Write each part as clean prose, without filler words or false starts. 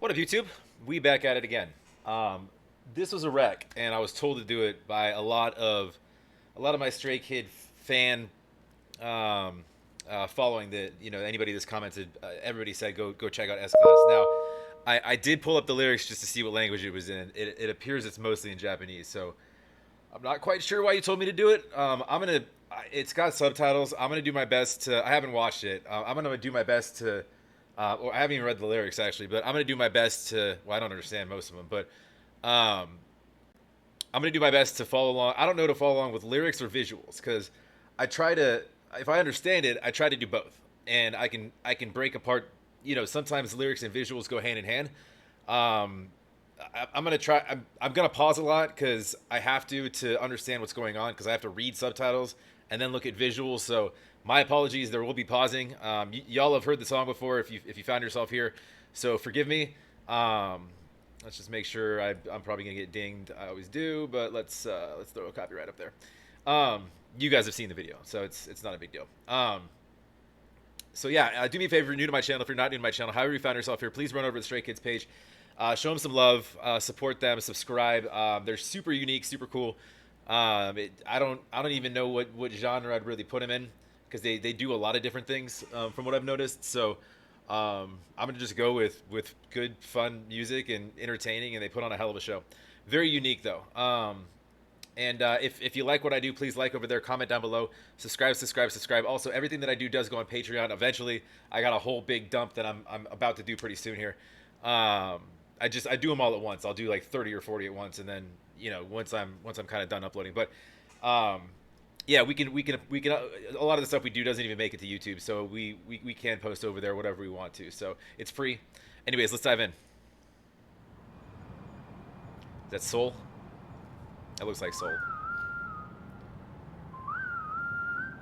What up, YouTube? We back at it again. Um, this was a wreck, and I was told to do it by a lot of my Stray Kid fan following that. Anybody that's commented, everybody said go check out S Class. Now, I did pull up the lyrics just to see what language it was in. It appears it's mostly in Japanese, so I'm not quite sure why you told me to do it. It's got subtitles. I'm gonna do my best to. I haven't watched it. I'm gonna do my best to. Or I haven't even read the lyrics actually, but I'm gonna do my best to. Well, I don't understand most of them, but um, I'm gonna do my best to follow along. I don't know to follow along with lyrics or visuals because I try to. If I understand it, I try to do both, and I can break apart. Sometimes lyrics and visuals go hand in hand. Um, I'm gonna try. I'm gonna pause a lot because I have to understand what's going on because I have to read subtitles and then look at visuals. So my apologies. There will be pausing. Y'all have heard the song before if you found yourself here, so forgive me. Um, let's just make sure I'm probably gonna get dinged. I always do, but let's throw a copyright up there. You guys have seen the video, so it's not a big deal. So yeah, do me a favor. If you're new to my channel, if you're not new to my channel, however you found yourself here, please run over to the Stray Kids page. Show them some love, support them, subscribe. They're super unique, super cool. I don't even know what genre I'd really put them in because they do a lot of different things from what I've noticed. So I'm gonna just go with good, fun music and entertaining, and they put on a hell of a show. Very unique though. And if you like what I do, please like over there, comment down below, subscribe, subscribe, subscribe. Also, everything that I do does go on Patreon. Eventually, I got a whole big dump that I'm about to do pretty soon here. I do them all at once. I'll do like 30 or 40 at once, and then once I'm kind of done uploading. But yeah, we can. A lot of the stuff we do doesn't even make it to YouTube, so we can post over there whatever we want to. So it's free. Anyways, let's dive in. Is that Soul? That looks like Soul.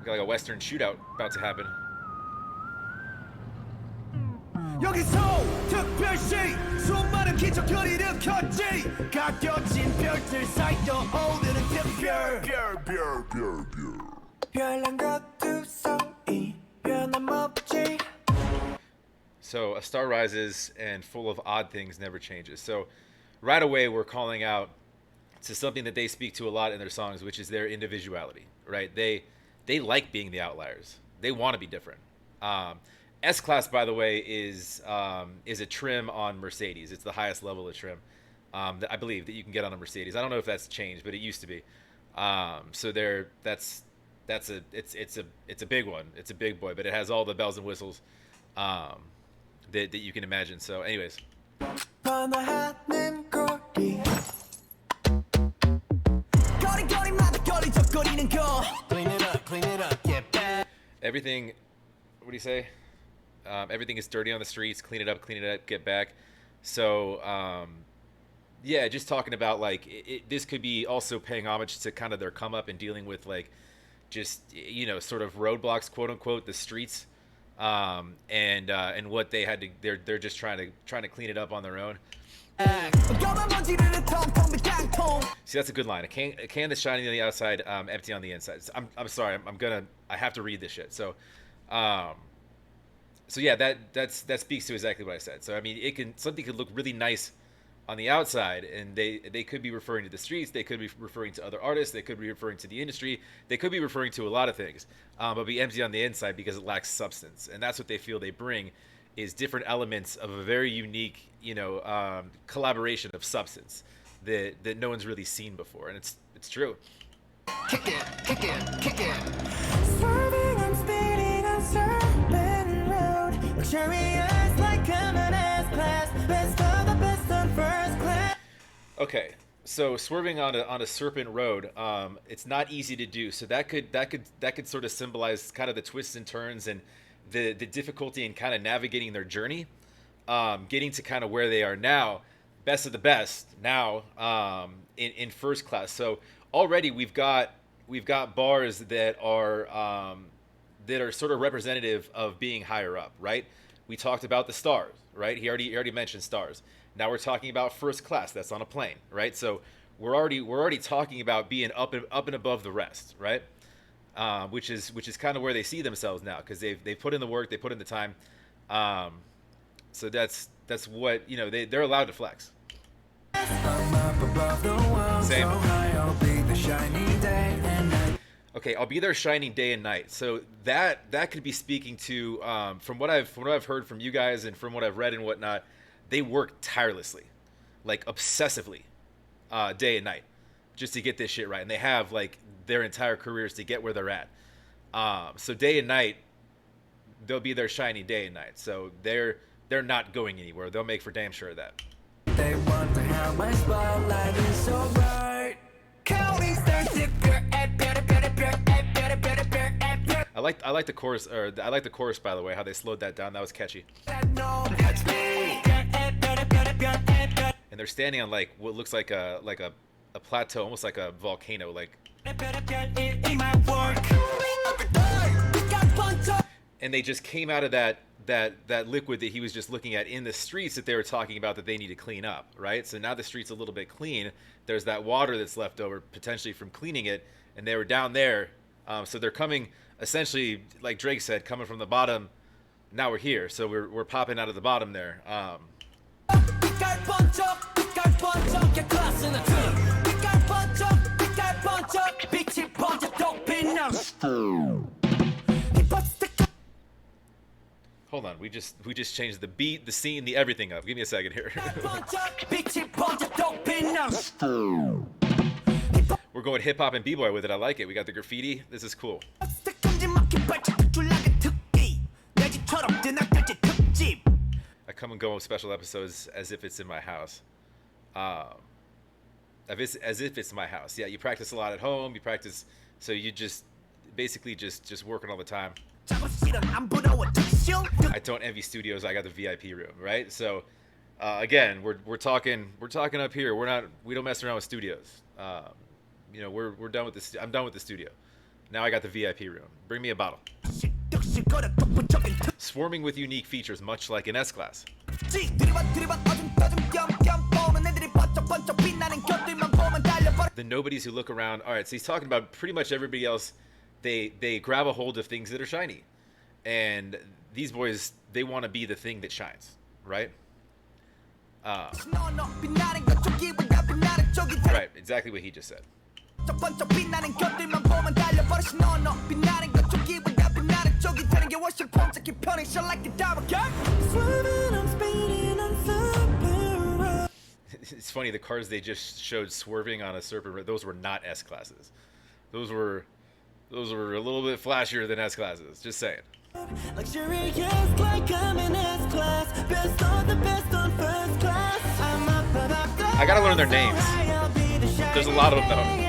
We got like a Western shootout about to happen. 여기서 특별시 수많은 기적을 일으켰지 가껴진 별들 사이여 오늘은 특별 별난 것두성이 변함없지. So a star rises and full of odd things never changes. So right away we're calling out to something that they speak to a lot in their songs, which is their individuality, right? They like being the outliers. They want to be different. S Class, by the way, is a trim on Mercedes. It's the highest level of trim that I believe that you can get on a Mercedes. I don't know if that's changed, but it used to be. So it's a big one. It's a big boy, but it has all the bells and whistles that you can imagine. So, anyways. Everything. What do you say? Everything is dirty on the streets. Clean it up, get back. So, yeah, just talking about like this could be also paying homage to kind of their come up and dealing with like just sort of roadblocks, quote unquote, the streets, and what they had to. They're just trying to clean it up on their own. See, that's a good line. A can that's shining on the outside, empty on the inside. I'm sorry. I have to read this shit. So, so yeah, that speaks to exactly what I said. So I mean, something could look really nice on the outside, and they could be referring to the streets, they could be referring to other artists, they could be referring to the industry, they could be referring to a lot of things, but be empty on the inside because it lacks substance, and that's what they feel they bring is different elements of a very unique, collaboration of substance that no one's really seen before, and it's true. Kick it, kick it, kick it. Swerving and speeding on serpent road, luxurious like common S Class, best of the best on first class. Okay, so swerving on a serpent road, it's not easy to do. So that could sort of symbolize kind of the twists and turns and the difficulty in kind of navigating their journey, getting to kind of where they are now, best of the best now, in first class. So already we've got bars that are sort of representative of being higher up, right? We talked about the stars, right? He already mentioned stars. Now we're talking about first class. That's on a plane, right? So we're already talking about being up and above the rest, right? Which is kind of where they see themselves now because they've put in the work, they put in the time. So that's That's what they're allowed to flex. I'm up above the world, Same. so high, I'll be the shining day and night. Okay, I'll be there shining day and night. So that could be speaking to from what I've heard from you guys and from what I've read and whatnot. They work tirelessly, like obsessively, day and night, just to get this shit right. And they have like their entire careers to get where they're at. So day and night, they'll be there shining day and night. So they're not going anywhere. They'll make for damn sure of that. They wonder how my spotlight is so bright. Counting stars, I like the chorus, or I like the chorus, by the way, how they slowed that down. That was catchy. And they're standing on like what looks like a plateau, almost like a volcano, like. And they just came out of that liquid that he was just looking at in the streets that they were talking about that they need to clean up, right? So now the street's a little bit clean. There's that water that's left over potentially from cleaning it, and they were down there. So they're coming essentially, like Drake said, coming from the bottom. Now we're here, so we're popping out of the bottom there. Hold on, we just changed the beat, the scene, the everything up. Give me a second here. We're going hip hop and b-boy with it. I like it. We got the graffiti. This is cool. I come and go with special episodes as if it's in my house. As if it's my house. Yeah, you practice a lot at home. You practice, so you just basically just working all the time. I don't envy studios. I got the VIP room, right? So again, we're talking up here. We don't mess around with studios. We're done with this. I'm done with the studio. Now I got the VIP room. Bring me a bottle. Swarming with unique features, much like an S-Class. The nobodies who look around. All right, so he's talking about pretty much everybody else. They grab a hold of things that are shiny, and these boys, they want to be the thing that shines, right? Right, exactly what he just said. It's funny, the cars they just showed swerving on a serpent, those were not S-Classes. Those were a little bit flashier than S-Classes. Just saying. I gotta learn their names. There's a lot of them though.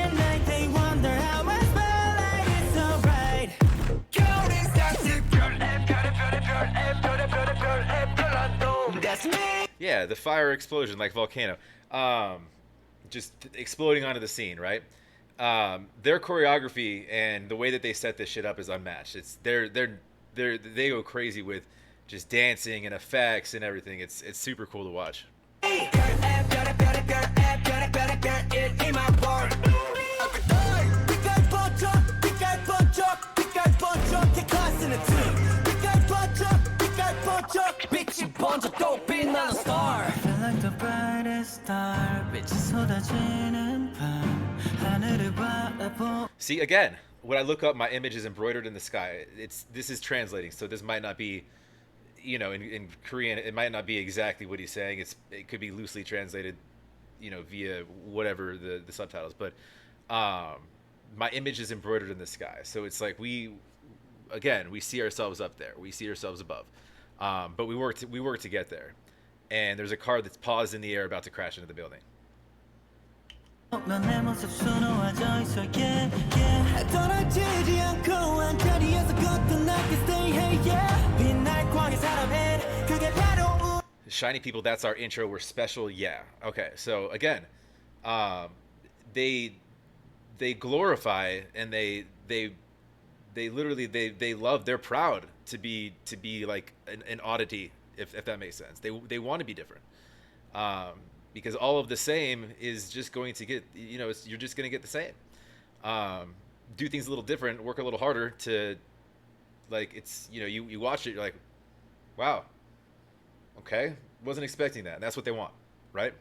Yeah, the fire explosion like volcano. Just exploding onto the scene, right? Their choreography and the way that they set this shit up is unmatched. They go crazy with just dancing and effects and everything. It's super cool to watch. See, again, when I look up, my image is embroidered in the sky. This is translating, so this might not be, in Korean, it might not be exactly what he's saying. It could be loosely translated, via whatever the subtitles. But my image is embroidered in the sky, so it's like we see ourselves up there, we see ourselves above, but we work to get there. And there's a car that's paused in the air about to crash into the building. Shiny people, that's our intro. We're special, yeah. Okay, so again, they glorify and they literally they love. They're proud to be like an oddity, if that makes sense. They want to be different. Because all of the same is just going to get, you're just going to get the same. Do things a little different, work a little harder to, like, it's, you watch it, you're like, wow, okay, Wasn't expecting that. And that's what they want, right?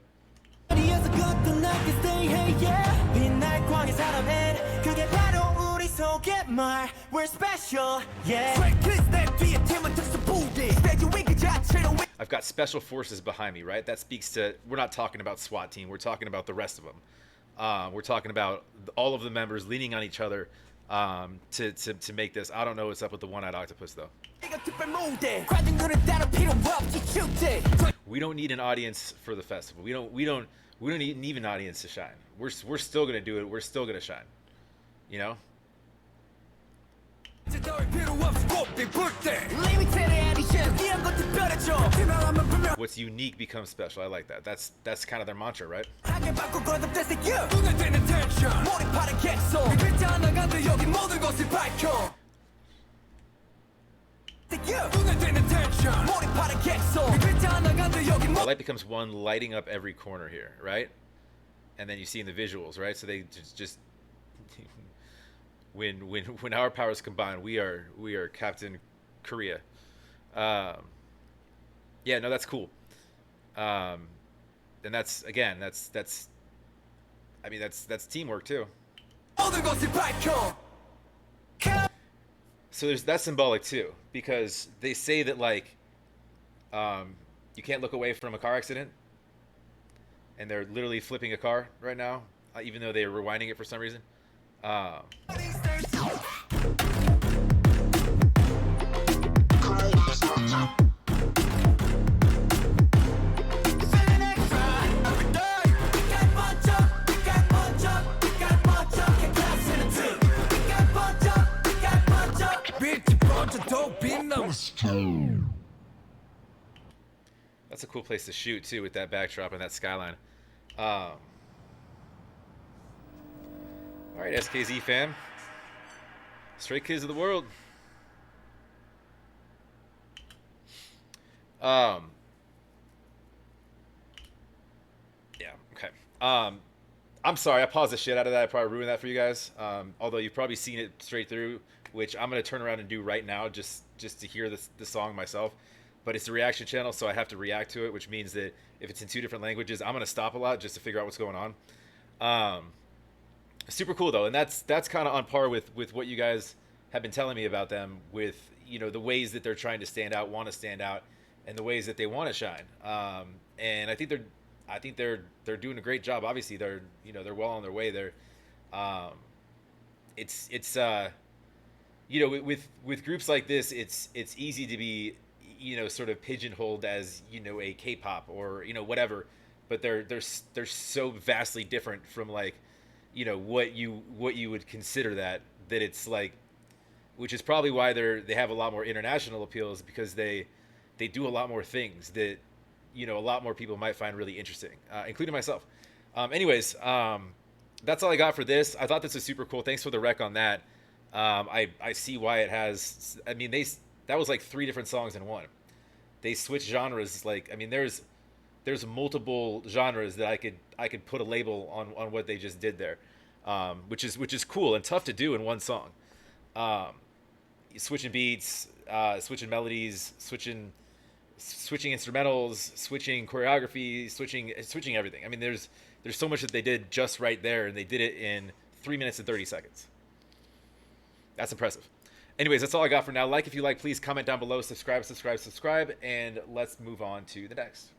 어디에서 걷던 나게 stay hey yeah 빛날 광의 사람엔 그게 바로 우리 속의 말 We're special yeah Straight kids 내 뒤에 팀은 특수 부대 스테이지 위 그 자체로 I've got special forces behind me, right? That speaks to, we're not talking about SWAT team. We're talking about the rest of them. We're talking about all of the members leaning on each other to make this. I don't know what's up with the one-eyed octopus, though. 이거 특별 무대 관중들은 따로 필요 없지 축제 We don't need an audience for the festival. We don't need an audience to shine. We're still gonna do it. We're still gonna shine. You know? What's unique becomes special. I like that. That's kind of their mantra, right? The light becomes one lighting up every corner here, right? And then you see in the visuals, right? So they just when our powers combine, we are Captain Korea. Yeah, no, that's cool. And that's again, that's I mean that's teamwork too. So that's symbolic too, because they say that like you can't look away from a car accident, and they're literally flipping a car right now, even though they're rewinding it for some reason. That's a cool place to shoot too, with that backdrop and that skyline. All right, SKZ fam, Stray Kids of the world. Yeah, okay. I'm sorry, I paused the shit out of that. I probably ruined that for you guys. Although you've probably seen it straight through, which I'm gonna turn around and do right now, just to hear the song myself. But it's a reaction channel, so I have to react to it, which means that if it's in 2 different languages, I'm gonna stop a lot just to figure out what's going on. Super cool though, and that's kind of on par with what you guys have been telling me about them, with the ways that they're trying to stand out, want to stand out, and the ways that they want to shine. And I think they're doing a great job. Obviously, they're well on their way. They're it's with groups like this, it's easy to be sort of pigeonholed as a K-pop or whatever, but they're so vastly different from like what you would consider that it's like, which is probably why they have a lot more international appeals, because they do a lot more things that a lot more people might find really interesting, including myself. Anyways, that's all I got for this. I thought this was super cool. Thanks for the rec on that. I see why it has. I mean, that was like 3 different songs in one. They switched genres. Like, I mean, there's multiple genres that I could put a label on what they just did there, which is cool and tough to do in one song. Switching beats, switching melodies, switching instrumentals, switching choreography, switching everything. I mean, there's so much that they did just right there, and they did it in 3 minutes and 30 seconds. That's impressive. Anyways, that's all I got for now. Like if you like, please comment down below, subscribe, and let's move on to the next.